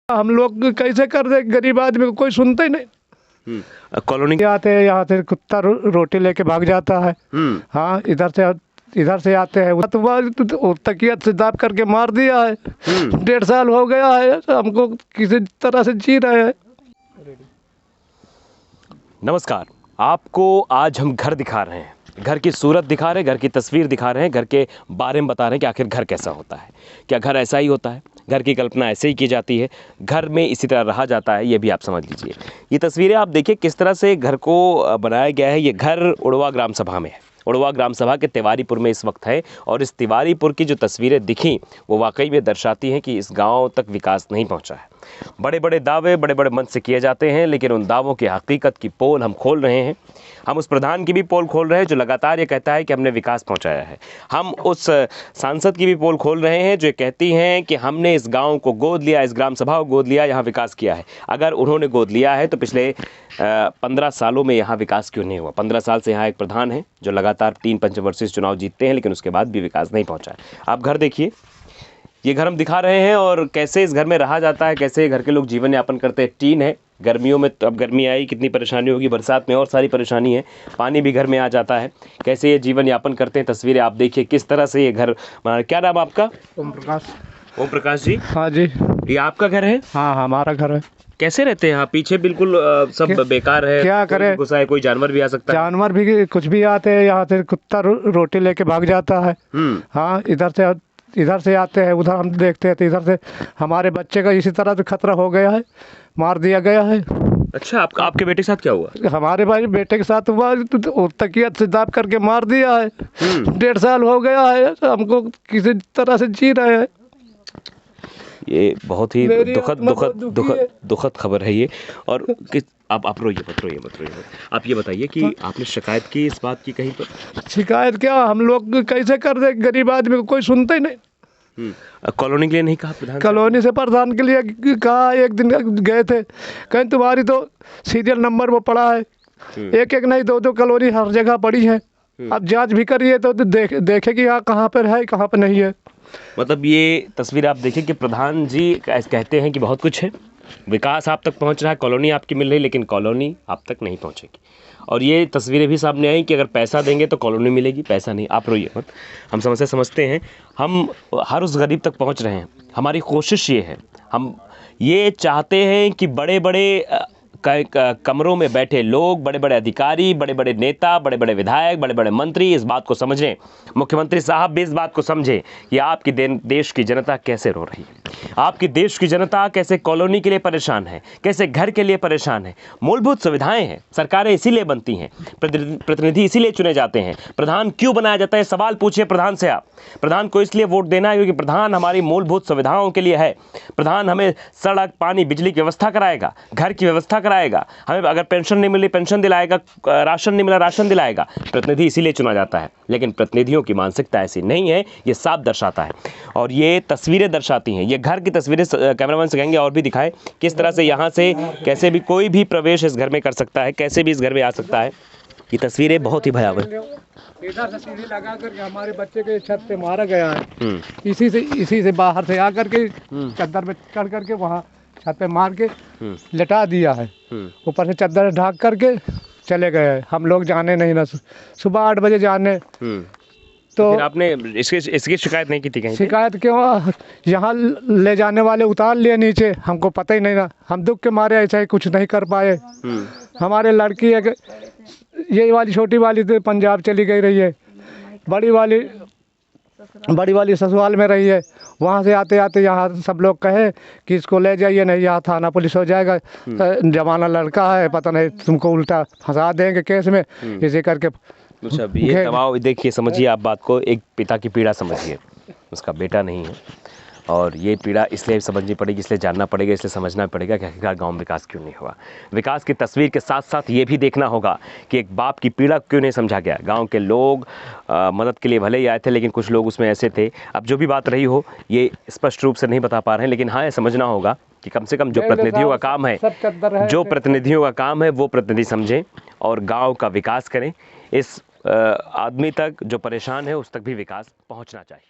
हम लोग कैसे कर दे, गरीब आदमी को कोई सुनता ही नहीं। कॉलोनी आते हैं यहाँ से कुत्ता रोटी लेके भाग जाता है। हाँ, इधर से आते हैं तो तकिया से दाब करके मार दिया है। 1.5 साल हो गया है, हमको किसी तरह से जी रहे हैं। नमस्कार, आपको आज हम घर दिखा रहे हैं, घर की सूरत दिखा रहे हैं, घर की तस्वीर दिखा रहे हैं, घर के बारे में बता रहे हैं कि आखिर घर कैसा होता है। क्या घर ऐसा ही होता है? घर की कल्पना ऐसे ही की जाती है, घर में इसी तरह रहा जाता है, ये भी आप समझ लीजिए। ये तस्वीरें आप देखिए किस तरह से घर को बनाया गया है। ये घर उड़वा ग्राम सभा में है। उड़वा ग्राम सभा के तिवारीपुर में इस वक्त है और इस तिवारीपुर की जो तस्वीरें दिखी वो वाकई में दर्शाती हैं कि इस गांव तक विकास नहीं पहुंचा है। बड़े बड़े दावे बड़े बड़े मंच से किए जाते हैं, लेकिन उन दावों की हकीकत की पोल हम खोल रहे हैं। हम उस प्रधान की भी पोल खोल रहे हैं जो लगातार ये कहता है कि हमने विकास पहुंचाया है। हम उस सांसद की भी पोल खोल रहे हैं जो कहती हैं कि हमने इस गांव को गोद लिया, इस ग्राम सभा को गोद लिया, यहाँ विकास किया है। अगर उन्होंने गोद लिया है तो पिछले 15 सालों में यहाँ विकास क्यों नहीं हुआ? 15 साल से यहाँ एक प्रधान है जो लगातार 3 पंचवर्षीय चुनाव जीतते हैं, लेकिन उसके बाद भी विकास नहीं पहुँचा है। आप घर देखिए, ये घर हम दिखा रहे हैं और कैसे इस घर में रहा जाता है, कैसे घर के लोग जीवन यापन करते हैं। टीन है, गर्मियों में तो अब गर्मी आई कितनी परेशानी होगी, बरसात में और सारी परेशानी है, पानी भी घर में आ जाता है। कैसे ये जीवन यापन करते हैं, तस्वीरें आप देखिए किस तरह से ये घर। क्या नाम आपका? ओम प्रकाश। ओम प्रकाश जी। हाँ जी। ये आपका घर है? हाँ, हमारा घर है। कैसे रहते हैं आप? पीछे बिल्कुल सब बेकार है, क्या करें? घुसा है, कोई जानवर भी आ सकता है। जानवर भी कुछ भी आते हैं, यहाँ से कुत्ता रोटी लेके भाग जाता है। हाँ, इधर से आते हैं, उधर हम देखते हैं तो इधर से हमारे बच्चे का इसी तरह से खतरा हो गया है, मार दिया गया है। अच्छा, आपके बेटे के साथ क्या हुआ? हमारे भाई बेटे के साथ हुआ तो तकिया से दाब करके मार दिया है। 1.5 साल हो गया है, हमको किसी तरह से जी रहे हैं। ये बहुत ही दुखद खबर है ये। और आप रोइए मत। आप ये बताइए कि आपने शिकायत की इस बात की कहीं पर? शिकायत क्या, हम लोग कैसे कर दे, गरीब आदमी को कोई सुनता ही नहीं। कॉलोनी के लिए नहीं कहा प्रधान? कॉलोनी से प्रधान के लिए कहा, एक दिन गए थे, कहीं तुम्हारी तो सीरियल नंबर वो पड़ा है। एक नहीं 2 कॉलोनी हर जगह पड़ी है। अब जांच भी करिए तो देखे कि यहाँ कहाँ पर है, कहाँ पर नहीं है। मतलब ये तस्वीर आप देखिए कि प्रधान जी कहते हैं कि बहुत कुछ है, विकास आप तक पहुंच रहा है, कॉलोनी आपकी मिल रही, लेकिन कॉलोनी आप तक नहीं पहुंचेगी। और ये तस्वीरें भी सामने आई कि अगर पैसा देंगे तो कॉलोनी मिलेगी, पैसा नहीं। आप रोइए मत, हम समस्या समझते हैं, हम हर उस गरीब तक पहुंच रहे हैं। हमारी कोशिश ये है, हम ये चाहते हैं कि बड़े बड़े कमरों में बैठे लोग, बड़े बड़े अधिकारी, बड़े बड़े नेता, बड़े बड़े विधायक, बड़े बड़े मंत्री इस बात को समझें। मुख्यमंत्री साहब भी इस बात को समझें कि आपकी देश की जनता कैसे रो रही है, आपकी देश की जनता कैसे कॉलोनी के लिए परेशान है, कैसे घर के लिए परेशान है। मूलभूत सुविधाएं हैं, सरकारें इसीलिए बनती हैं, प्रतिनिधि इसीलिए चुने जाते हैं। प्रधान क्यों बनाया जाता है? सवाल पूछिए प्रधान से आप। प्रधान को इसलिए वोट देना है क्योंकि प्रधान हमारी मूलभूत सुविधाओं के लिए है। प्रधान हमें सड़क, पानी, बिजली की व्यवस्था कराएगा, घर की व्यवस्था कराएगा, हमें अगर पेंशन नहीं मिली पेंशन दिलाएगा, राशन नहीं मिला राशन दिलाएगा। प्रतिनिधि इसीलिए चुना जाता है, लेकिन प्रतिनिधियों की मानसिकता ऐसी नहीं है, ये साफ दर्शाता है। और ये तस्वीरें दर्शाती हैं, ये घर की तस्वीरें। कैमरामैन से कहेंगे और भी दिखाएं किस तरह से यहाँ से कैसे भी कोई भी प्रवेश इस घर में कर सकता है, कैसे भी इस घर में आ सकता है। ये तस्वीरें बहुत ही भयावह। इधर से सीढ़ी लगा करके हमारे बच्चे के छत पे मारा गया है। इसी से बाहर से आकर के चद्दर पे चढ़ करके वहाँ छत पे मार के लेटा दिया है। ऊपर से चद्दर ढाक करके चले गए। हम लोग जाने नहीं ना, सुबह 8 बजे जाने। तो फिर आपने इसकी शिकायत नहीं की थी कहीं? शिकायत क्यों, यहाँ ले जाने वाले उतार लिए नीचे, हमको पता ही नहीं ना। हम दुख के मारे ऐसा ही कुछ नहीं कर पाए। हमारे लड़की है, ये वाली छोटी वाली तो पंजाब चली गई रही है, बड़ी वाली ससुराल में रही है। वहाँ से आते आते यहाँ सब लोग कहे कि इसको ले जाइए, नहीं यहाँ थाना पुलिस हो जाएगा, जवाना लड़का है, पता नहीं तुमको उल्टा फंसा देंगे केस में, इसी करके। अच्छा, ये दबाव देखिए, समझिए आप बात को, एक पिता की पीड़ा समझिए, उसका बेटा नहीं है और ये पीड़ा इसलिए समझनी पड़ेगी, इसलिए जानना पड़ेगा, इसलिए समझना पड़ेगा कि आखिरकार गाँव में विकास क्यों नहीं हुआ। विकास की तस्वीर के साथ साथ ये भी देखना होगा कि एक बाप की पीड़ा क्यों नहीं समझा गया। गांव के लोग मदद के लिए भले ही आए थे, लेकिन कुछ लोग उसमें ऐसे थे, अब जो भी बात रही हो ये स्पष्ट रूप से नहीं बता पा रहे हैं, लेकिन हाँ ये समझना होगा कि कम से कम जो प्रतिनिधियों का काम है, वो प्रतिनिधि समझें और गाँव का विकास करें। इस आदमी तक जो परेशान है उस तक भी विकास पहुँचना चाहिए।